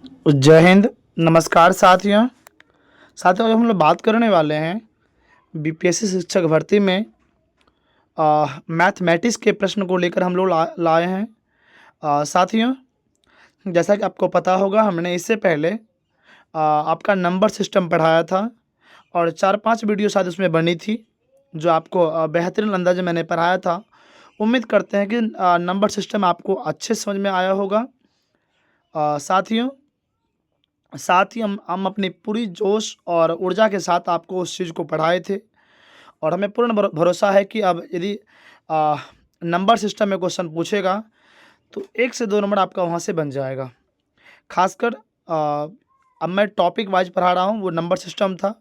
जय हिंद। नमस्कार साथियों। आज हम लोग बात करने वाले हैं बीपीएससी शिक्षक भर्ती में मैथमेटिक्स के प्रश्न को लेकर हम लोग लाए हैं। साथियों, जैसा कि आपको पता होगा, हमने इससे पहले आपका नंबर सिस्टम पढ़ाया था और 4-5 वीडियो शायद उसमें बनी थी, जो आपको बेहतरीन अंदाज में मैंने पढ़ाया था। उम्मीद करते हैं कि नंबर सिस्टम आपको अच्छे से समझ में आया होगा। साथियों, साथ ही हम अपनी पूरी जोश और ऊर्जा के साथ आपको उस चीज़ को पढ़ाए थे और हमें पूर्ण भरोसा है कि अब यदि नंबर सिस्टम में क्वेश्चन पूछेगा तो 1 से 2 नंबर आपका वहाँ से बन जाएगा। खासकर अब मैं टॉपिक वाइज पढ़ा रहा हूँ, वो नंबर सिस्टम था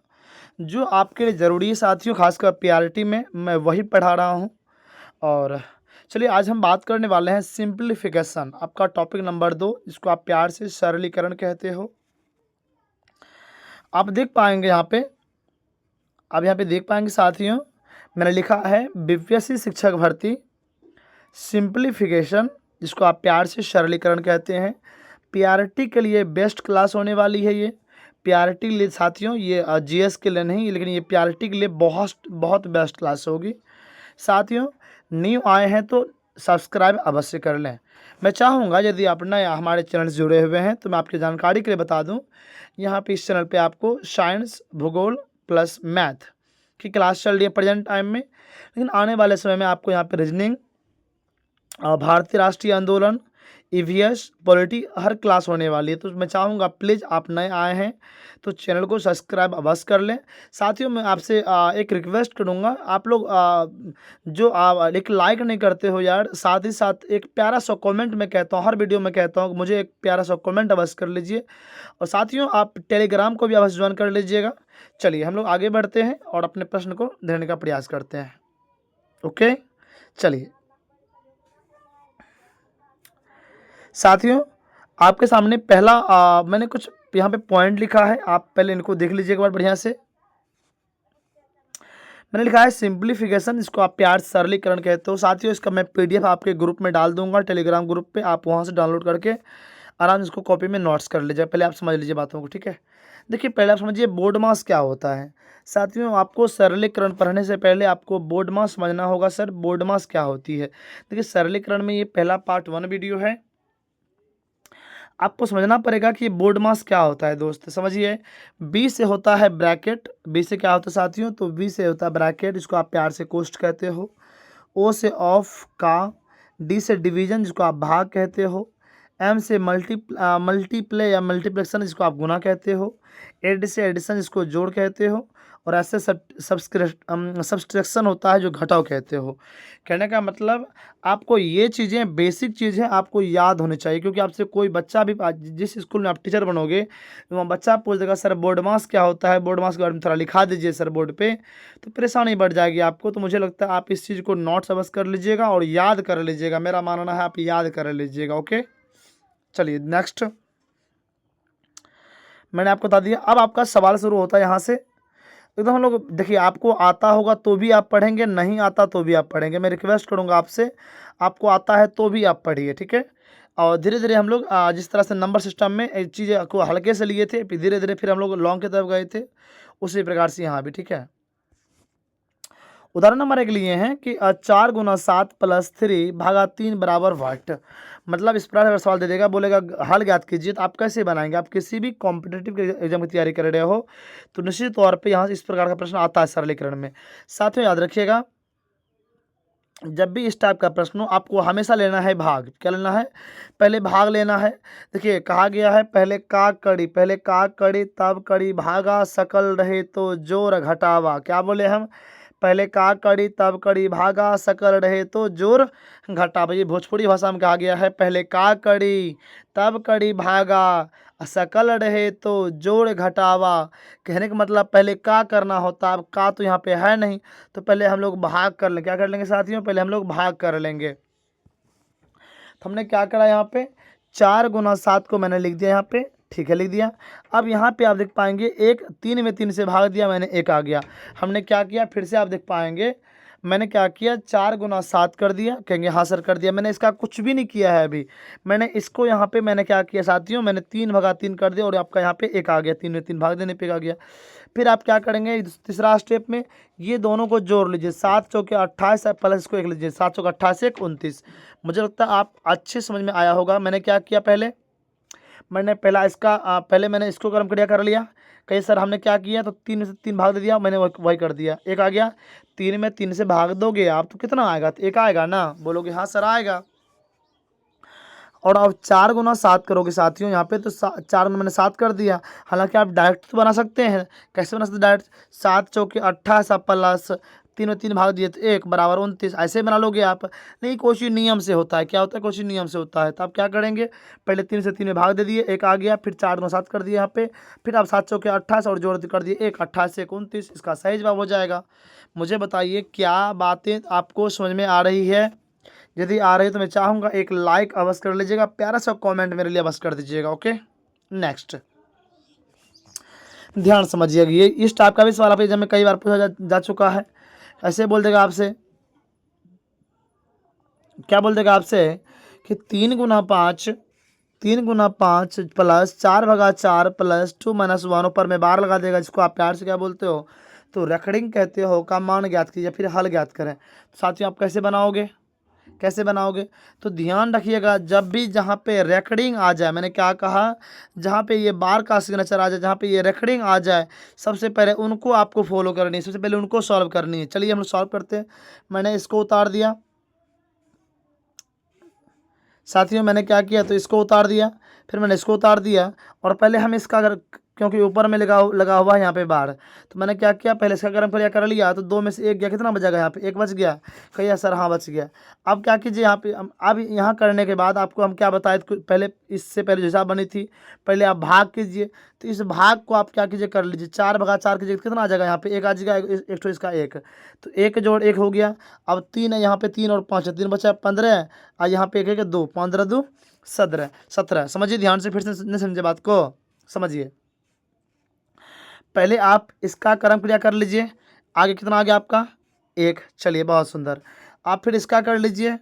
जो आपके लिए ज़रूरी है साथियों। खासकर पीआरटी में मैं वही पढ़ा रहा हूँ। और चलिए, आज हम बात करने वाले हैं सिंप्लीफिकेशन, आपका टॉपिक नंबर 2, जिसको आप प्यार से सरलीकरण कहते हो। आप देख पाएंगे यहाँ पे, आप यहाँ पे देख पाएंगे साथियों, मैंने लिखा है बीपीएससी शिक्षक भर्ती सिंप्लीफिकेशन, जिसको आप प्यार से सरलीकरण कहते हैं। पीआरटी के लिए बेस्ट क्लास होने वाली है ये। पीआरटी के लिए साथियों, ये जीएस के लिए नहीं, लेकिन ये पीआरटी के लिए बहुत बहुत बेस्ट क्लास होगी। साथियों, न्यू आए हैं तो सब्सक्राइब अवश्य कर लें। मैं चाहूँगा यदि आप नए हमारे चैनल से जुड़े हुए हैं तो मैं आपकी जानकारी के लिए बता दूं, यहाँ पे इस चैनल पे आपको साइंस, भूगोल प्लस मैथ की क्लास चल रही है प्रेजेंट टाइम में, लेकिन आने वाले समय में आपको यहाँ पे रीजनिंग, भारतीय राष्ट्रीय आंदोलन, ईवीएस, पॉलिटी हर क्लास होने वाली है। तो मैं चाहूँगा प्लीज़, आप नए आए हैं तो चैनल को सब्सक्राइब अवश्य कर लें। साथियों, मैं आपसे एक रिक्वेस्ट करूँगा, आप लोग जो आप एक लाइक नहीं करते हो यार, साथ ही साथ एक प्यारा सा कमेंट मैं कहता हूँ, हर वीडियो में कहता हूँ, मुझे एक प्यारा सा कमेंट अवश्य कर लीजिए। और साथियों, आप टेलीग्राम को भी अवश्य ज्वाइन कर लीजिएगा। चलिए, हम लोग आगे बढ़ते हैं और अपने प्रश्न को देने का प्रयास करते हैं। ओके, चलिए साथियों, आपके सामने पहला मैंने कुछ यहाँ पे पॉइंट लिखा है, आप पहले इनको देख लीजिए एक बार बढ़िया से। मैंने लिखा है सिंप्लीफिकेशन, इसको आप प्यार से सरलीकरण कहते हो। साथियों, इसका मैं पीडीएफ आपके ग्रुप में डाल दूंगा, टेलीग्राम ग्रुप पे, आप वहाँ से डाउनलोड करके आराम से इसको कॉपी में नोट्स कर लीजिए। पहले आप समझ लीजिए बातों को, ठीक है। देखिए, पहले आप समझिए बोर्ड मास क्या होता है। साथियों, आपको सरलीकरण पढ़ने से पहले आपको बोर्ड मास समझना होगा। सर, बोर्ड मास क्या होती है? देखिए, सरलीकरण में ये पहला पार्ट 1 वीडियो है। आपको समझना पड़ेगा कि बोर्ड मास क्या होता है। दोस्त समझिए, बी से होता है ब्रैकेट। बी से क्या होता है साथियों? तो बी से होता है ब्रैकेट, जिसको आप प्यार से कोष्ठ कहते हो। ओ से ऑफ का। डी से डिवीजन, जिसको आप भाग कहते हो। एम से मल्टीप्ले या मल्टीप्लेक्शन, जिसको आप गुना कहते हो। एड से एडिशन, जिसको जोड़ कहते हो। और ऐसे सब्सट्रैक्शन होता है, जो घटाव कहते हो। कहने का मतलब, आपको ये चीज़ें बेसिक चीज़ें आपको याद होनी चाहिए, क्योंकि आपसे कोई बच्चा भी जिस स्कूल में आप टीचर बनोगे तो वहाँ बच्चा पूछ देगा, सर बोर्ड मास क्या होता है, बोर्ड मास के बारे में थोड़ा लिखा दीजिए सर बोर्ड पे, तो परेशानी बढ़ जाएगी आपको। तो मुझे लगता है आप इस चीज़ को नोट्स अवश्य कर लीजिएगा और याद कर लीजिएगा। मेरा मानना है आप याद कर लीजिएगा। ओके, चलिए नेक्स्ट। मैंने आपको बता दिया, अब आपका सवाल शुरू होता है यहाँ से। एकदम हम लोग देखिए, आपको आता होगा तो भी आप पढ़ेंगे, नहीं आता तो भी आप पढ़ेंगे। मैं रिक्वेस्ट करूंगा आपसे, आपको आता है तो भी आप पढ़िए, ठीक है। और धीरे धीरे हम लोग जिस तरह से नंबर सिस्टम में एक चीज़ें को हल्के से लिए थे, फिर धीरे धीरे फिर हम लोग लॉन्ग की तरफ गए थे, उसी प्रकार से यहाँ भी, ठीक है। उदाहरण नंबर 1 लिए हैं कि 4 गुना 7 प्लस 3 भागा 3 बराबर वाट। मतलब इस प्रकार अगर सवाल दे देगा, बोलेगा हल ज्ञात कीजिए, तो आप कैसे बनाएंगे? आप किसी भी कॉम्पिटेटिव एग्जाम की तैयारी कर रहे हो तो निश्चित तौर पे यहाँ इस प्रकार का प्रश्न आता है सरलीकरण में। साथियों, याद रखिएगा, जब भी इस टाइप का प्रश्न हो, आपको हमेशा लेना है भाग। क्या लेना है? पहले भाग लेना है। देखिए, कहा गया है पहले का कड़ी तब कड़ी भागा, सकल रहे तो जोर घटावा। क्या बोले हम? पहले का कड़ी तब कड़ी भागा, सकल रहे तो जोर घटावा। ये भोजपुरी भाषा में कहा गया है, पहले का कड़ी तब कड़ी भागा, सकल रहे तो जोड़ घटावा। कहने का मतलब पहले का करना होता, अब का तो यहाँ पे है नहीं, तो पहले हम लोग भाग कर लेंगे। क्या कर लेंगे साथियों? पहले हम लोग भाग कर लेंगे। तो हमने क्या करा यहाँ पे, 4 गुना 7 को मैंने लिख दिया यहाँ पे, ठीक है, लिख दिया। अब यहाँ पे आप देख पाएंगे एक 3 में 3 से भाग दिया मैंने, 1 आ गया। हमने क्या किया, फिर से आप देख पाएंगे, मैंने क्या किया, 4 गुना 7 कर दिया। कहेंगे हाँ सर कर दिया। मैंने इसका कुछ भी नहीं किया है अभी। मैंने इसको यहाँ पे मैंने क्या किया साथियों, मैंने 3/3 कर दिया और आपका यहाँ पे 1 आ गया, 3 में 3 भाग देने पे आ गया। फिर आप क्या करेंगे तीसरा स्टेप में, ये दोनों को जोड़ लीजिए। 7 चौके 28 प्लस इसको 1 लीजिए, 7 चौके 28 1 29। मुझे लगता है आप अच्छे समझ में आया होगा। मैंने क्या किया, पहले मैंने पहले मैंने इसको कर्म क्रिया कर लिया। कहीं सर हमने क्या किया, तो 3 में से 3 भाग दे दिया, मैंने वही कर दिया। 1 आ गया, 3 में 3 से भाग दोगे आप तो कितना आएगा, तो 1 आएगा ना। बोलोगे हाँ सर आएगा। और अब 4 गुना 7 करोगे साथियों यहाँ पे, तो 4 में मैंने 7 कर दिया। हालांकि आप डायरेक्ट तो बना सकते हैं। कैसे बना सकते डायरेक्ट, 7 चौके 28 प्लस 3 में 3 भाग दिए तो 1 बराबर 29, ऐसे बना लोगे आप। नहीं, कोशिश नियम से होता है। क्या होता है, कोशिश नियम से होता है। तो आप क्या करेंगे, पहले 3 से 3 में भाग दे दिए, 1 आ गया, फिर 4 गुना 7 कर दिए यहाँ पे, फिर आप 7 चौके 28 और जोड़ कर दिए 1, 28 से 29, इसका सही जवाब हो जाएगा। मुझे बताइए क्या बातें आपको समझ में आ रही है। यदि आ रही है तो मैं चाहूँगा एक लाइक अवश्य कर लीजिएगा, प्यारा सा कमेंट मेरे लिए अवश्य कर दीजिएगा। ओके, नेक्स्ट ध्यान समझिएगा। ये इस टाइप का भी सवाल आप एग्जाम में कई बार पूछा जा चुका है। ऐसे बोल देगा आपसे, क्या बोल देगा आपसे कि 3 गुना 5 प्लस 4/4 प्लस 2 - 1 ऊपर में बार लगा देगा, जिसको आप प्यार से क्या बोलते हो, तो रेकरिंग कहते हो। का मान ज्ञात कीजिए, फिर हल ज्ञात करें। तो साथियों आप कैसे बनाओगे, कैसे बनाओगे, तो ध्यान रखिएगा जब भी जहाँ पे रेकरिंग आ जाए, मैंने क्या कहा, जहाँ पे ये बार का सिग्नेचर आ जाए, जहाँ पे ये रेकरिंग आ जाए, सबसे पहले उनको आपको फॉलो करनी है, सबसे पहले उनको सॉल्व करनी है। चलिए हम लोग सॉल्व करते हैं। मैंने इसको उतार दिया साथियों, मैंने क्या किया, तो इसको उतार दिया, फिर मैंने इसको उतार दिया, और पहले हम इसका अगर, क्योंकि ऊपर में लगा हुआ है यहाँ पे बार, तो मैंने क्या किया, पहले इसका गर्म क्रिया कर लिया, तो 2 में से 1 गया, कितना बचेगा यहाँ पे, 1 बच गया। कहिए सर हाँ बच गया। अब क्या कीजिए यहाँ पे, अब यहाँ करने के बाद आपको हम क्या बताए, तो पहले इससे पहले जो हिसाब बनी थी, पहले आप भाग कीजिए। तो इस भाग को आप क्या कीजिए, कर लीजिए, 4/4 कीजिए, कितना आ जाएगा यहाँ पे, 1 आ जाएगा, एक तो इसका 1, तो 1 जोड़ 1 हो गया। अब 3 है यहाँ पे, 3 और 5 है, 3 बचा 15 है, और यहाँ पे 1 है 2, 15 2 17। समझिए ध्यान से, फिर से नहीं समझे बात को, समझिए। पहले आप इसका कर्म क्रिया कर लीजिए, आगे कितना आ गया आपका 1। चलिए बहुत सुंदर। आप फिर इसका कर लीजिए,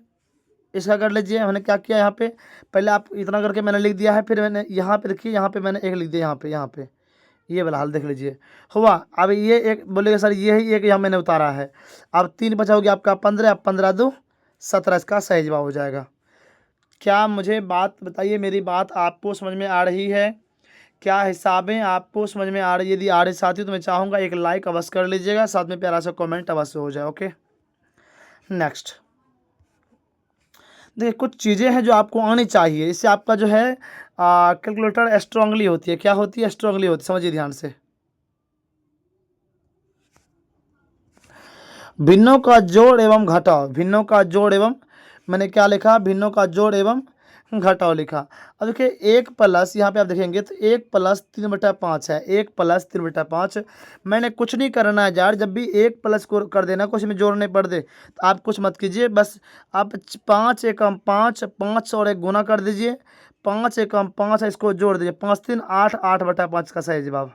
इसका कर लीजिए। मैंने क्या किया यहाँ पे, पहले आप इतना करके मैंने लिख दिया है, फिर मैंने यहाँ पे देखिए, यहाँ पे मैंने 1 लिख दिया, यहाँ पे ये वाला हाल देख लीजिए हुआ। अब ये 1 बोलेगा सर ये ही 1 यहाँ मैंने उतारा है। अब 3 बचा हो गया आपका 15, 15 2 17, इसका सही जवाब हो जाएगा। क्या मुझे बात बताइए, मेरी बात आपको समझ में आ रही है, क्या हिसाबें आपको समझ में आ रही है। यदि आ रही साथियों तो मैं चाहूँगा एक लाइक अवश्य कर लीजिएगा, साथ में प्यारा सा कमेंट अवश्य हो जाए। ओके, नेक्स्ट देखिए, कुछ चीज़ें हैं जो आपको आनी चाहिए, इससे आपका जो है कैलकुलेटर स्ट्रांगली होती है। क्या होती है, स्ट्रांगली होती है। समझिए ध्यान से, भिन्नों का जोड़ एवं घटाव, भिन्नों का जोड़ एवं, मैंने क्या लिखा, भिन्नों का जोड़ एवं घटाव लिखा। अब देखिए 1 प्लस, यहाँ पे आप देखेंगे तो 1 प्लस 3/5 है, 1 प्लस 3/5। मैंने कुछ नहीं करना है यार, जब भी 1 प्लस को कर देना, कुछ में जोड़ने पड़ दे तो आप कुछ मत कीजिए, बस आप 5 एकम 5, 5 और 1 गुना कर दीजिए, 5 एकम 5 है, इसको जोड़ दीजिए, 5 3 8, 8/5 का सही जवाब।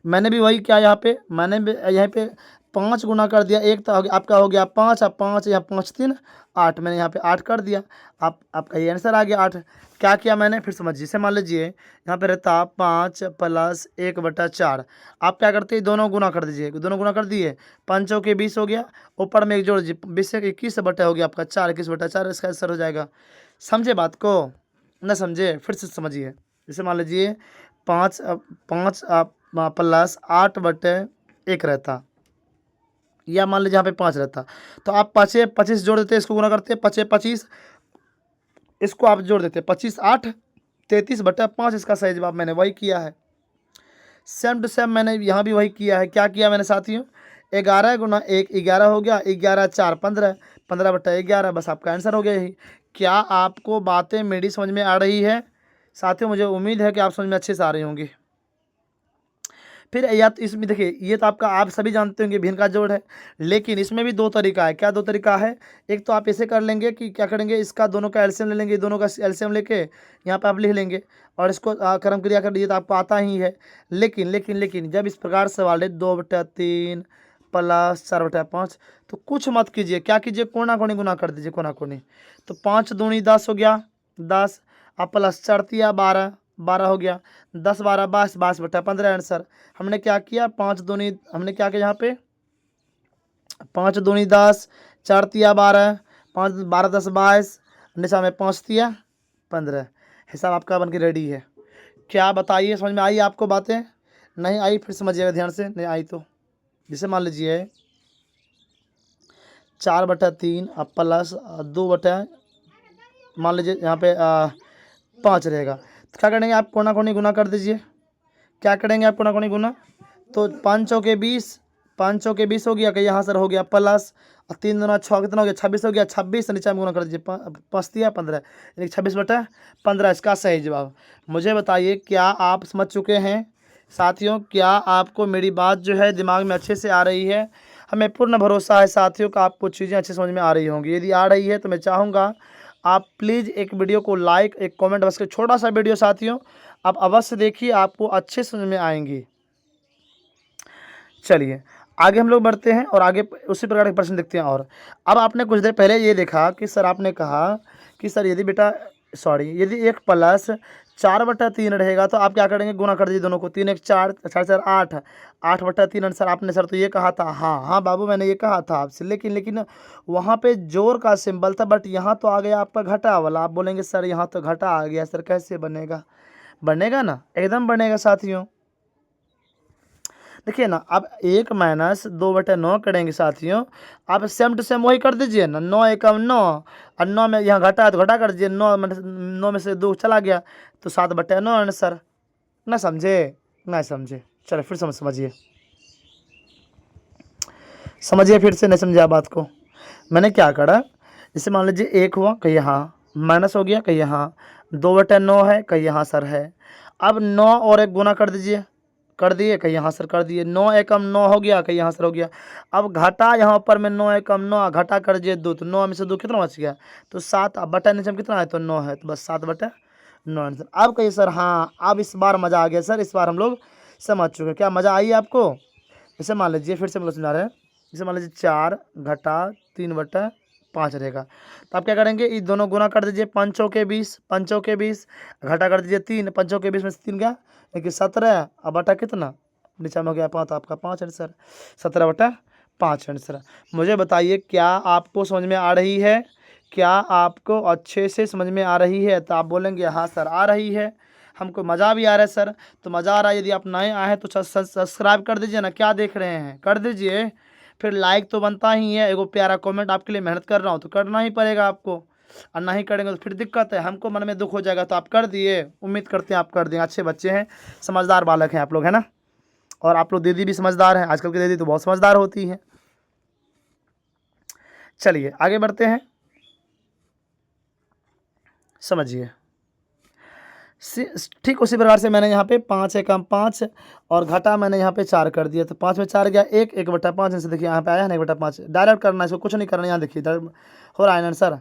मैंने भी वही किया, यहाँ पे मैंने भी यहाँ पे 5 गुना कर दिया, 1 तो आपका हो गया 5, अब 5 यहाँ 5 3 8, मैंने यहाँ पे 8 कर दिया। आपका ये आंसर आ गया 8। क्या किया मैंने, फिर समझिए। जैसे मान लीजिए यहाँ पे रहता 5 प्लस 1/4, आप क्या करते हैं, दोनों गुना कर दीजिए, दोनों गुना कर दिए, 5 चौके 20 हो गया, ऊपर में 1 जोड़ दीजिए, 20 से 21 बटा हो गया आपका 4, 21/4, इसका आंसर हो जाएगा। समझे बात को, न समझे फिर से समझिए। जैसे मान लीजिए 5 5 प्लस 8/1 रहता, या मान लीजिए यहाँ पे 5 रहता, तो आप 5 25 जोड़ देते, इसको गुना करते 5 25, इसको आप जोड़ देते 25 8 33/5, इसका सही जवाब मैंने वही किया है। सेम टू सेम मैंने यहाँ भी वही किया है। क्या किया मैंने साथियों, 11 गुना 1 11 हो गया, 11 4 15, 15/11, बस आपका आंसर हो गया यही। क्या आपको बातें मेरी समझ में आ रही है साथियों, मुझे उम्मीद है कि आप समझ में अच्छे से आ रही होंगी। फिर या तो इसमें देखिए, ये तो आपका आप सभी जानते होंगे भिन्न का जोड़ है, लेकिन इसमें भी 2 तरीका है। क्या 2 तरीका है, एक तो आप ऐसे कर लेंगे कि क्या करेंगे, इसका दोनों का एलसीएम ले लेंगे, दोनों का एलसीएम लेके यहाँ पे आप लिख लेंगे और इसको क्रम क्रिया कर लीजिए, तो आपको आता ही है। लेकिन जब इस प्रकार सवाल है 2/3 प्लस 4/5। तो कुछ मत कीजिए, क्या कीजिए, कोना कोनी गुना कर दीजिए, कोना कोनी। तो 5 दूनी 10 हो गया 10, अब प्लस 4 तिया 12, 12 हो गया, 10 12 22, 22/15 आंसर। हमने क्या किया, 5 दूनी हमने क्या किया यहाँ पे, 5 दूनी 10, 4 तिया 12, 5 12 10 22, निशा में 5 तिया 15। हिसाब आपका बन के रेडी है। क्या बताइए, समझ में आई आपको बातें? नहीं आई फिर समझिएगा ध्यान से, नहीं आई तो जैसे मान लीजिए 4/3 अब प्लस 2 मान लीजिए यहाँ पे 5 रहेगा, तो क्या करेंगे आप, कोना कोनी गुना कर दीजिए। क्या करेंगे आप, कोना कोनी गुना। तो 5 चौके 20, 5 चौके 20 हो गया, कि यहाँ सर हो गया प्लस, और 3 दूना 6 कितना हो गया 26 हो गया, 26 नीचे में गुना कर दीजिए, 5 तिया 15, यानी 26/15 इसका सही जवाब। मुझे बताइए क्या आप समझ चुके हैं साथियों? क्या आपको मेरी बात जो है दिमाग में अच्छे से आ रही है? हमें पूर्ण भरोसा है साथियों का आपको चीज़ें अच्छे समझ में आ रही होंगी। यदि आ रही है तो मैं चाहूँगा आप प्लीज़ एक वीडियो को लाइक, एक कमेंट, बस के छोटा सा वीडियो साथियों आप अवश्य देखिए, आपको अच्छे समझ में आएंगी। चलिए आगे हम लोग बढ़ते हैं और आगे उसी प्रकार के प्रश्न देखते हैं। और अब आपने कुछ देर पहले ये देखा कि सर आपने कहा कि सर यदि बेटा यदि 1 प्लस 4/3 रहेगा तो आप क्या करेंगे, गुना कर दीजिए दोनों को, 3 1 4, 4 4 8, 8/3 सर आपने सर तो ये कहा था। हाँ हाँ बाबू मैंने ये कहा था आपसे, लेकिन वहाँ पे जोड़ का सिंबल था, बट यहाँ तो आ गया आपका घटा वाला। आप बोलेंगे सर यहाँ तो घटा आ गया, सर कैसे बनेगा? बनेगा ना, एकदम बनेगा साथियों। देखिए ना, अब 1 माइनस 2/9 करेंगे साथियों, आप सेम टू सेम वही कर दीजिए ना, 9 एकम 9, और 9 में यहाँ घटा है तो घटा कर दीजिए, 9 में से 2 चला गया तो 7/9 आंसर। ना समझे? ना समझे, चलो फिर समझिए, समझिए फिर से, नहीं समझे आप बात को। मैंने क्या करा, जैसे मान लीजिए 1 हुआ, कहीं यहाँ माइनस हो गया, कहीं यहाँ 2/9 है, कहीं यहाँ सर है। अब 9 और 1 गुना कर दीजिए, कर दिए, कहीं यहाँ सर कर दिए, 9 एकम 9 हो गया, कहीं यहाँ सर हो गया। अब घटा यहाँ पर में 9 एकम 9 घटा कर दिए 2, तो 9 में से 2 कितना बच गया, तो 7, अब बटा नीचे में कितना है तो 9 है, तो बस 7/9 आंसर। अब कहिए सर हाँ अब इस बार मज़ा आ गया सर, इस बार हम लोग समझ चुके हैं। क्या मज़ा आई आपको? जैसे मान लीजिए फिर से हम लोग समझा रहे हैं, जैसे मान लीजिए 4 घटा 3/5 रहेगा, तो आप क्या करेंगे, ये दोनों गुना कर दीजिए, 5 चौके 20, 5 चौके 20, घटा कर दीजिए 3, 5 चौके 20 में से 3 गया, देखिए 17, अब बटा कितना नीचे में हो गया 5, तो आपका 5 आंसर, 17/5 आंसर। मुझे बताइए क्या आपको समझ में आ रही है? क्या आपको अच्छे से समझ में आ रही है? तो आप बोलेंगे हाँ सर आ रही है, हमको मज़ा भी आ रहा है सर। तो मज़ा आ रहा है, यदि आप नए आए हैं तो सब्सक्राइब कर दीजिए ना, क्या देख रहे हैं, कर दीजिए। फिर लाइक तो बनता ही है, एगो प्यारा कमेंट आपके लिए मेहनत कर रहा हूँ तो करना ही पड़ेगा आपको, और नहीं करेंगे तो फिर दिक्कत है, हमको मन में दुख हो जाएगा। तो आप कर दिए, उम्मीद करते हैं आप कर दें, अच्छे बच्चे हैं, समझदार बालक हैं आप लोग, है ना। और आप लोग दीदी भी समझदार हैं, आजकल की दीदी तो बहुत समझदार होती हैं। चलिए आगे बढ़ते हैं, समझिए। ठीक उसी प्रकार से मैंने यहाँ पे 5 एकम 5 और घटा मैंने यहाँ पे 4 कर दिया, तो 5 में 4 गया 1, 1/5 आंसर। देखिए यहाँ पे आया है ना 1/5, डायरेक्ट करना है इसको, कुछ नहीं करना। यहाँ देखिए हो रहा है आंसर,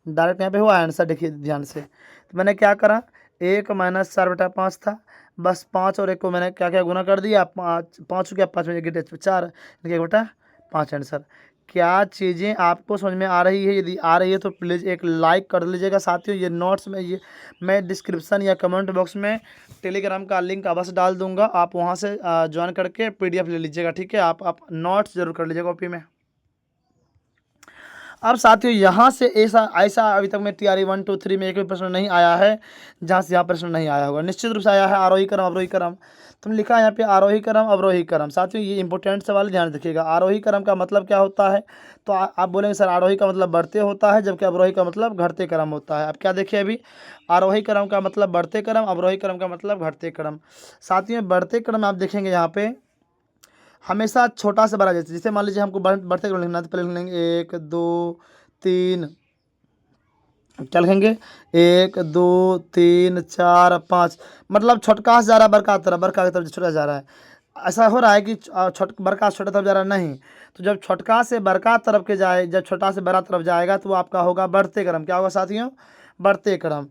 डायरेक्ट यहाँ पे हुआ आंसर, देखिए ध्यान से। तो मैंने क्या करा, 1 माइनस 4/5 था, बस 5 और 1 को मैंने क्या क्या गुना कर दिया, 5 5 हो गया, 5 में 4, 1/5 आंसर। क्या चीज़ें आपको समझ में आ रही है? यदि आ रही है तो प्लीज़ एक लाइक कर लीजिएगा साथियों। ये नोट्स में ये मैं डिस्क्रिप्शन या कमेंट बॉक्स में टेलीग्राम का लिंक अवश्य डाल दूंगा, आप वहाँ से ज्वाइन करके PDF ले लीजिएगा, ठीक है। आप नोट्स जरूर कर लीजिएगा कॉपी में। अब साथियों यहाँ से ऐसा ऐसा अभी तक में TRE 1 2 3 में एक भी प्रश्न नहीं आया है जहाँ से यहाँ प्रश्न नहीं आया होगा, निश्चित रूप से आया है आरोही क्रम अवरोही क्रम। तुम लिखा है यहाँ पे आरोही क्रम अवरोही क्रम। साथियों ये इंपॉर्टेंट सवाल, ध्यान रखिएगा। आरोही क्रम का मतलब क्या होता है, तो आप बोलेंगे सर आरोही का मतलब बढ़ते होता है, जबकि अवरोही का मतलब घटते क्रम होता है। अब क्या देखिए, अभी आरोही क्रम का मतलब बढ़ते क्रम, अवरोही क्रम का मतलब घटते क्रम। साथियों बढ़ते क्रम आप देखेंगे यहाँ पे हमेशा छोटा से बड़ा, जैसे मान लीजिए हमको बढ़ते क्रम लिखना है, तो पहले लिख लेंगे 1 2 3, क्या लिखेंगे 1 2 3 4 5, मतलब छोटका से जा रहा है बड़का तरफ, बड़का की तरफ छोटा जा रहा है। ऐसा हो रहा है कि बड़का से छोटा तरफ जा रहा है, नहीं। तो जब छोटका से बड़का तरफ के जाए, जब छोटा से बड़ा तरफ जाएगा तो वो आपका होगा बढ़ते क्रम। क्या होगा साथियों, बढ़ते क्रम।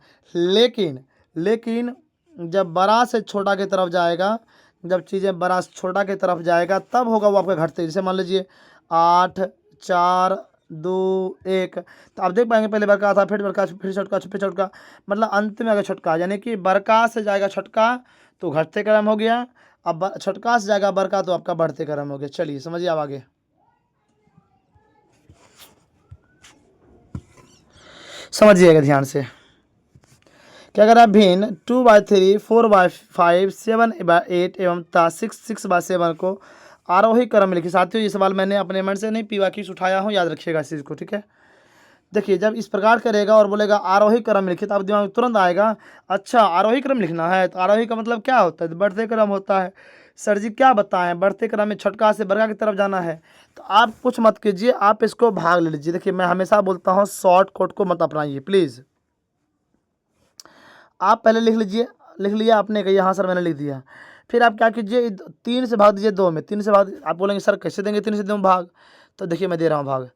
लेकिन जब बड़ा से छोटा की तरफ जाएगा, जब चीज़ें बड़ा छोटा की तरफ जाएगा तब होगा वो आपका घटते। जैसे मान लीजिए 8 4 2 1, तो आप देख पाएंगे पहले बड़का था, फिर बड़का, फिर छोटका, फिर छोटका, मतलब अंत में आ गया छोटका, यानी कि बड़का से जाएगा छोटका तो घटते क्रम हो गया। अब छोटका से जाएगा बड़का तो आपका बढ़ते क्रम हो गया। चलिए समझिए अब आगे समझिएगा ध्यान से। क्या करा भिन्न 2/3 4/5 7/8 एवं 6/7 को आरोही क्रम में लिखिए। साथियों ये सवाल मैंने अपने मन से नहीं पीवा की उठाया हूँ, याद रखिएगा इस चीज़ को, ठीक है। देखिए जब इस प्रकार करेगा और बोलेगा आरोही क्रम में लिखिए तो आप दिमाग में तुरंत आएगा अच्छा आरोही क्रम लिखना है, तो आरोही का मतलब क्या होता है, तो बढ़ते क्रम होता है। सर जी क्या बताएं, बढ़ते क्रम में छोटका से बड़का की तरफ जाना है, तो आप कुछ मत कीजिए, आप इसको भाग ले लीजिए। देखिए मैं हमेशा बोलता हूँ शॉर्ट कोट को मत अपनाइए प्लीज़। आप पहले लिख लीजिए, लिख लिया आपने कही हाँ सर मैंने लिख दिया, फिर आप क्या कीजिए 3 से भाग दीजिए 2 में। 3 से भाग, आप बोलेंगे सर कैसे देंगे 3 से 2 में भाग, तो देखिए मैं दे रहा हूँ भाग,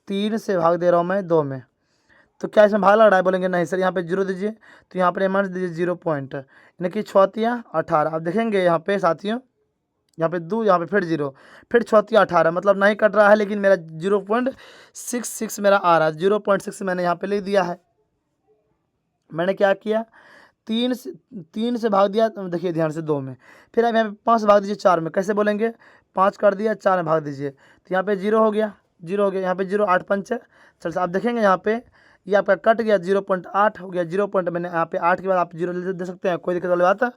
3 से भाग दे रहा हूँ मैं 2 में, तो क्या इसमें भाग लग रहा है, बोलेंगे नहीं सर यहाँ पे 0 दीजिए, तो यहाँ पर अमाउंट दीजिए 0 पॉइंट, यानी कि 6 18। आप देखेंगे यहाँ पे साथियों, यहाँ पे 2, यहाँ पे फिर 0, फिर 6 18, मतलब नहीं कट रहा है लेकिन मेरा 0.66 मेरा आ रहा है, 0.6 मैंने यहाँ पे लिख दिया है। मैंने क्या किया 3 से भाग दिया, देखिए ध्यान से 2 में, फिर आप यहाँ पे 5 से भाग दीजिए 4 में, कैसे बोलेंगे 5 कर दिया 4 में भाग दीजिए, तो यहाँ पे 0 हो गया, 0 हो गया, यहाँ पे 0 8 5 चल आप देखेंगे यहाँ पे ये आपका कट गया 0.8 हो गया, 0 पॉइंट मैंने यहाँ पे 8 के बाद आप 0 दे सकते हैं, कोई दिक्कत वाली बात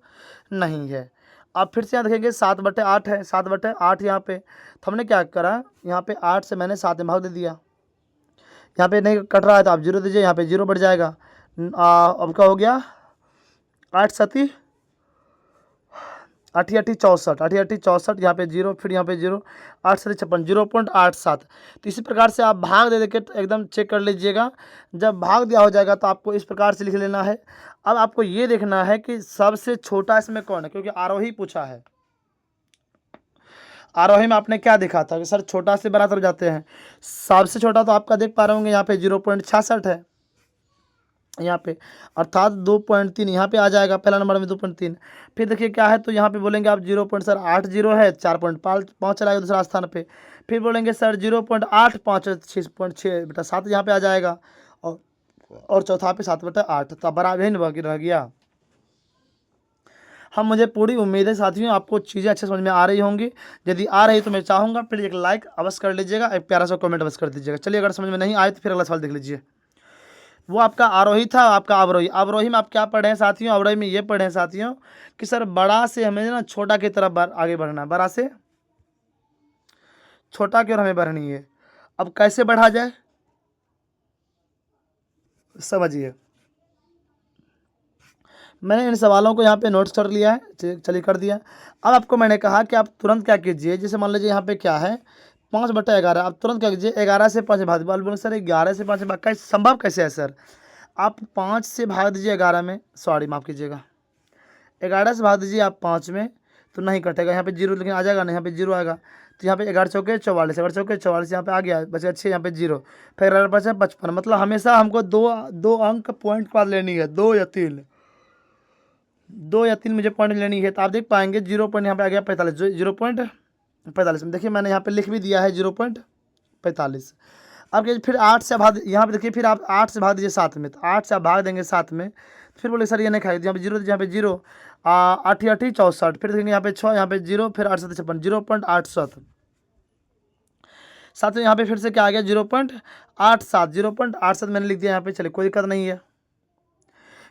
नहीं है। आप फिर से यहाँ देखेंगे 7/8 है, 7/8 यहाँ पे, तो हमने क्या करा यहाँ पे 8 से मैंने 7 में भाग दे दिया, यहाँ पे नहीं कट रहा है तो आप 0 दीजिए, यहाँ पे 0 बढ़ जाएगा। अब क्या हो गया 8 7 8 8 64, 8 8 64, यहाँ पे 0, फिर यहाँ पे 0, 8 7 56 0.87। तो इसी प्रकार से आप भाग दे के एकदम चेक कर लीजिएगा। जब भाग दिया हो जाएगा तो आपको इस प्रकार से लिख लेना है। अब आपको ये देखना है कि सबसे छोटा इसमें कौन है, क्योंकि आरोही पूछा है। आरोही में आपने क्या देखा था कि सर छोटा से बड़ा तरफ जाते हैं, सबसे छोटा तो आपका देख पा रहे होंगे यहाँ पे 0.66 है यहाँ पे, अर्थात 2.3 यहाँ पे आ जाएगा पहला नंबर में 2.3। फिर देखिए क्या है, तो यहाँ पे बोलेंगे आप 0.80 है, 4.5 चलाएगा दूसरा स्थान पे, फिर बोलेंगे सर 0.85 6.6 बेटा 7 यहाँ पे आ जाएगा, और चौथा पे 7/8, तो बराबर ही रह गया। हम मुझे पूरी उम्मीद है साथियों आपको चीज़ें अच्छे समझ में आ रही होंगी। यदि आ रही तो मैं चाहूँगा फिर एक लाइक अवश्य कर लीजिएगा, एक प्यारा सा कमेंट अवश्य कर दीजिएगा। चलिए अगर समझ में नहीं आए तो फिर अगला सवाल देख लीजिए। वो आपका आरोही था, आपका अवरोही। अवरोही में आप क्या पढ़े हैं साथियों, अवरोही में ये पढ़े हैं साथियों कि सर बड़ा से हमें ना छोटा की तरफ आगे बढ़ना है, बड़ा से छोटा की ओर हमें बढ़नी है। अब कैसे बढ़ा जाए समझिए। मैंने इन सवालों को यहाँ पे नोट्स कर लिया है, चलिए कर दिया। अब आपको मैंने कहा कि आप तुरंत क्या कीजिए, जैसे मान लीजिए यहाँ पे क्या है 5/11, आप तुरंत क्या कीजिए 11 से 5 भाग दीजिए। बोले सर 11 से 5 भाग कैसे संभव कैसे है सर, आप 5 से भाग दीजिए 11 में, सॉरी माफ़ कीजिएगा 11 से भाग दीजिए आप 5 में, तो नहीं कटेगा, यहाँ पे 0 लेकिन आ जाएगा नहीं, यहाँ पे 0 आएगा, तो यहाँ पे 11 चौके 44, 11 चौके 44 यहाँ पे आ गया, बचे अच्छे यहाँ पे 0, फिर 11 5 55। मतलब हमेशा हमको दो अंक पॉइंट के बाद लेनी है, 2 या 3 मुझे पॉइंट लेनी है। तो आप देख पाएंगे 0 पॉइंट यहाँ पे आ गया 45, 0.45 में देखिए मैंने यहाँ पे लिख भी दिया है 0.45। अब फिर 8 से भाग, यहाँ पे देखिए फिर आप 8 से भाग दीजिए 7 में, तो 8 से आप भाग देंगे 7 में, फिर बोले सर ये नहीं खाएगी, यहाँ पे 0 यहाँ पे 0 8 8 64, फिर देखेंगे यहाँ पे 6, यहाँ पे 0, फिर 8 7 56 0.87। साथ में यहाँ पे फिर से क्या आ गया 0.87 मैंने लिख दिया यहाँ पे, चलिए कोई दिक्कत नहीं है।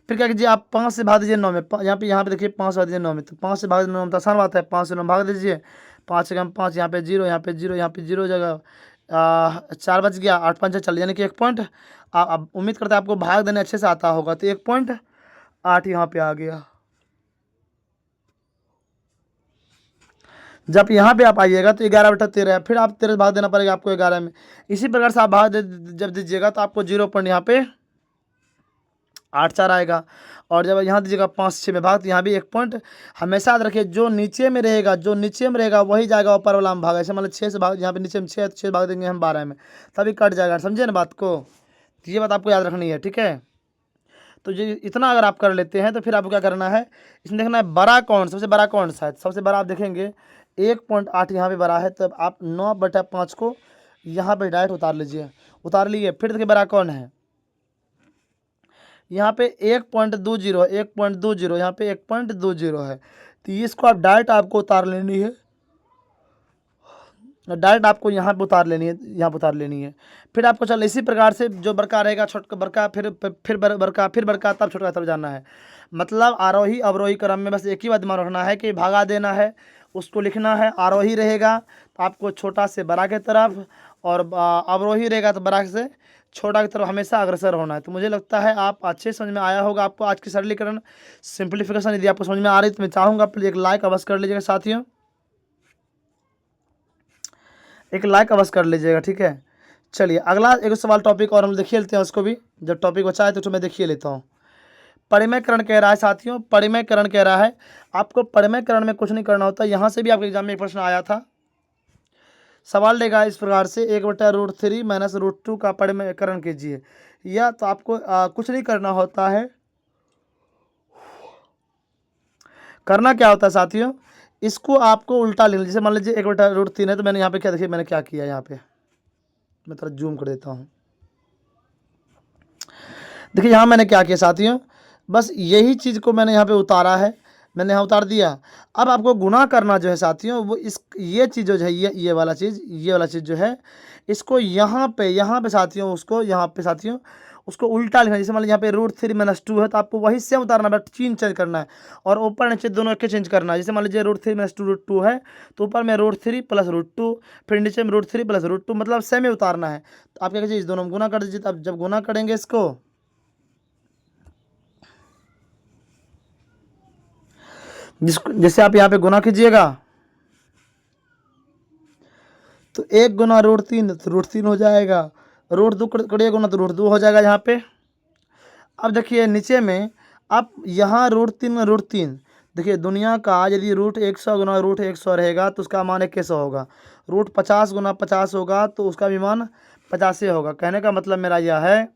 फिर क्या कीजिए आप 5 से भाग दीजिए 9 में, यहाँ पे देखिए 5 से भाग दीजिए 9 में, तो 5 से भाग 9 में तो आसान बात है, 5 से 9 भाग दीजिए, 5 से कम 5, यहाँ पे 0, यहाँ पे 0, यहाँ पे 0 जगह 4 बच गया, 8 5 चल, यानी कि 1 पॉइंट। अब उम्मीद करते हैं आपको भाग देने अच्छे से आता होगा, तो 1.8 यहाँ पे आ गया। जब यहाँ पे आप आइएगा तो 11/13 है, फिर आप 13 भाग देना पड़ेगा आपको 11 में। इसी प्रकार से आप भाग जब दीजिएगा तो आपको 0 पॉइंट यहाँ पे 8 4 आएगा, और जब यहाँ दीजिएगा 5 6 में भाग, तो यहाँ भी 1 पॉइंट। हमेशा याद रखिए जो नीचे में रहेगा वही जाएगा ऊपर वाला में भाग। ऐसे मतलब 6 से भाग, यहाँ पे नीचे में 6 भाग देंगे हम 12 में, तभी कट जाएगा, समझे ना बात को, तो ये बात आपको याद रखनी है, ठीक है। तो ये इतना अगर आप कर लेते हैं तो फिर आपको क्या करना है, इसमें देखना है बड़ा कौन, सबसे बड़ा कौन सा है। सबसे बड़ा आप देखेंगे 1.8 यहाँ पे बड़ा है, तब आप 9/5 को यहाँ पे डायरेक्ट उतार लीजिए। उतार लिए, फिर देखिए बड़ा कौन है, यहाँ पे 1.20 1.20 यहाँ पे 1.20 है, तो इसको आप डायरेक्ट आपको उतार लेनी है, डायरेक्ट आपको यहाँ पे उतार लेनी है, यहाँ पे उतार लेनी है। फिर आपको चल इसी प्रकार से जो बड़का रहेगा छोटा बड़का, फिर बड़का, तब छोटा तब जाना है। मतलब आरोही अवरोही क्रम में बस एक ही बात दिमाग रखना है कि भागा देना है, उसको लिखना है। आरोही रहेगा तो आपको छोटा से बड़ा की तरफ, और अवरोही रहेगा तो बड़ा से छोटा की तरफ हमेशा अग्रसर होना है। तो मुझे लगता है आप अच्छे समझ में आया होगा आपको आज की सरलीकरण सिंप्लीफिकेशन। यदि आपको समझ में आ रही तो मैं चाहूँगा प्लीज़ एक लाइक अवश्य कर लीजिएगा साथियों, एक लाइक अवश्य कर लीजिएगा, ठीक है। चलिए अगला एक सवाल टॉपिक और हम देखिए लेते हैं उसको भी, जब टॉपिक बचा है तो मैं देखिए लेता हूँ। परिमयकरण कह रहा है साथियों, परिमयकरण कह रहा है। आपको परिमयकरण में कुछ नहीं करना होता, यहाँ से भी आपके एग्जाम में एक प्रश्न आया था। सवाल देगा इस प्रकार से 1/√3 - √2 का परिमयकरण कीजिए। या तो आपको कुछ नहीं करना होता है। करना क्या होता है साथियों, इसको आपको उल्टा लेना। जैसे मान लीजिए 1/√3 है, तो मैंने यहाँ पे क्या, देखिए मैंने क्या किया, यहाँ पे मैं थोड़ा जूम कर देता हूँ। देखिए यहाँ मैंने क्या किया साथियों, बस यही चीज़ को मैंने यहाँ पे उतारा है, मैंने यहाँ उतार दिया। अब आपको गुना करना जो है साथियों, वो ये चीज़ जो है, ये वाला चीज़ जो है, इसको यहाँ पे साथियों, उसको यहाँ पे साथियों उसको उल्टा लिखना। जैसे मान लीजिए यहाँ पे √3 - 2 है, तो आपको वही सेम उतारना, बट चेंज करना है, और ऊपर नीचे दोनों एक चेंज करना है। जैसे मान लीजिए √3 - 2 है, तो ऊपर में √3 + √2, फिर नीचे में √3 + √2, मतलब सेम ही उतारना है। तो आप क्या कीजिए, इस दोनों में गुना कर दीजिए। अब जब गुना करेंगे इसको, जैसे आप यहाँ पे गुना कीजिएगा, तो 1 गुना √3 तो √3 हो जाएगा, √2 करिए गुना तो √2 हो जाएगा यहाँ पे। अब देखिए नीचे में आप यहाँ √3 में √3, देखिए दुनिया का यदि √100 गुना √100 रहेगा तो उसका मान 100 होगा। √50 गुना 50 होगा तो उसका भी मान 50 होगा। कहने का मतलब मेरा यह है,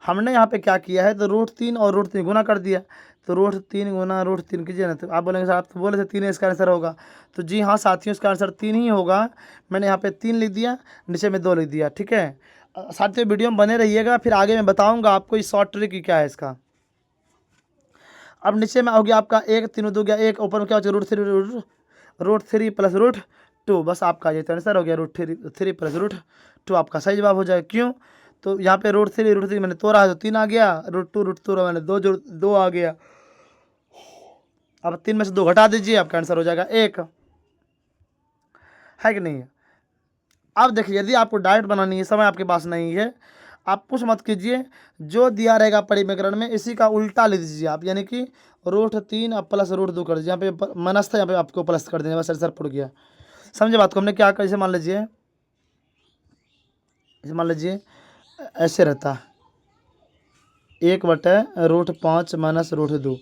हमने यहाँ पे क्या किया है, तो √3 और √3 गुना कर दिया। तो √3 गुना √3 कीजिए ना, तो आप बोलेंगे सर आप तो बोले थे 3 इसका आंसर होगा। तो जी हाँ साथियों, इसका आंसर 3 ही होगा। मैंने यहाँ पे 3 लिख दिया, नीचे में 2 लिख दिया, ठीक है। साथियों वीडियो में बने रहिएगा, फिर आगे मैं बताऊँगा आपको इस शॉर्ट ट्रिक क्या है इसका। अब नीचे में हो गया आपका 1, 3 2 गया 1, ऊपर में क्या हो गया √3 + √2, बस आपका ये आंसर हो गया √3 + √2 आपका सही जवाब हो जाएगा। क्यों, तो यहाँ पे √3 मैंने तोड़ा है तो 3 आ गया, √2 मैंने 2 आ गया। अब 3 में से 2 घटा दीजिए, आपका आंसर हो जाएगा 1, है कि नहीं। अब देखिए यदि आपको डायरेक्ट बनानी है, समय आपके पास नहीं है, आप कुछ मत कीजिए, जो दिया रहेगा परिमयकरण में इसी का उल्टा लिख दीजिए आप, यानी कि √3 अब प्लस √2 कर दीजिए। यहाँ पे माइनस था, यहाँ पे आपको प्लस कर देंगे, बस आंसर पड़ गया। समझे बात को, हमने क्या कर, जैसे मान लीजिए ऐसे रहता 1/√5 - √2।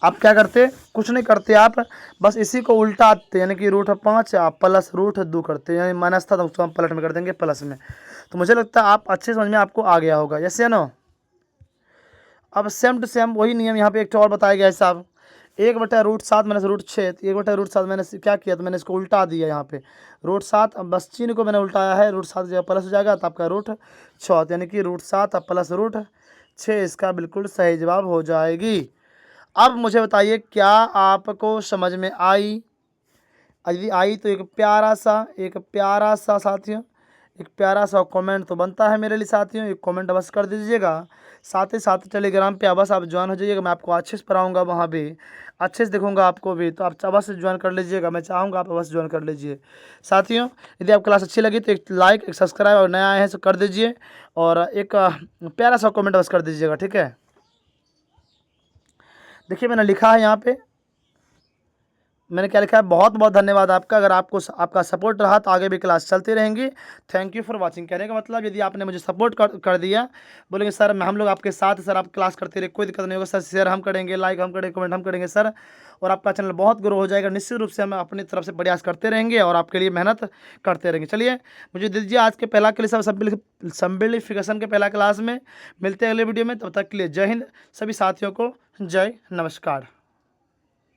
आप क्या करते, कुछ नहीं करते, आप बस इसी को उल्टाते, यानी कि √5 आप प्लस √2 करते, यानी माइनस था तो उसको हम पलट में कर देंगे प्लस में। तो मुझे लगता है आप अच्छे समझ में आपको आ गया होगा, यस या नो। अब सेम टू सेम वही नियम यहाँ पे एक और बताया गया है साहब, 1/√7 - √6। 1/√7 मैंने क्या किया, तो मैंने इसको उल्टा दिया यहाँ पे √7, अब बस चिन्ह को मैंने उल्टाया है, √7 जगह प्लस हो जाएगा तो आपका √6, यानी कि √7 अब प्लस √6, इसका बिल्कुल सही जवाब हो जाएगी। अब मुझे बताइए क्या आपको समझ में आई। यदि आई तो एक प्यारा सा साथियों, एक प्यारा सा कमेंट तो बनता है मेरे लिए साथियों, एक कमेंट अवश्य कर दीजिएगा। साथ ही साथ टेलीग्राम पे अवश्य आप ज्वाइन हो जाइएगा, मैं आपको अच्छे से पढ़ाऊँगा, वहाँ भी अच्छे से दिखाऊंगा आपको भी, तो आप अवश्य ज्वाइन कर लीजिएगा, मैं चाहूँगा आप अवश्य ज्वाइन कर लीजिए साथियों। यदि आप क्लास अच्छी लगी तो एक लाइक, एक सब्सक्राइब, और नया आए हैं तो कर दीजिए, और एक प्यारा सा कमेंट अवश्य कर दीजिएगा, ठीक है। देखिए मैंने लिखा है यहाँ पे, मैंने क्या लिखा है, बहुत बहुत धन्यवाद आपका। अगर आपको आपका सपोर्ट रहा तो आगे भी क्लास चलती रहेंगी। Thank you for watching. कहने का मतलब यदि आपने मुझे सपोर्ट कर दिया, बोलेंगे सर हम लोग आपके साथ, सर आप क्लास करते रहे, कोई दिक्कत नहीं होगा सर, शेयर हम करेंगे, लाइक हम करेंगे, कमेंट हम करेंगे सर, और आपका चैनल बहुत ग्रो हो जाएगा। निश्चित रूप से हम अपनी तरफ से प्रयास करते रहेंगे और आपके लिए मेहनत करते रहेंगे। चलिए मुझे दीजिए आज के पहला क्लास सिंप्लीफिकेशन के पहला क्लास में मिलते हैं अगले वीडियो में। तब तक के लिए जय हिंद। सभी साथियों को जय नमस्कार।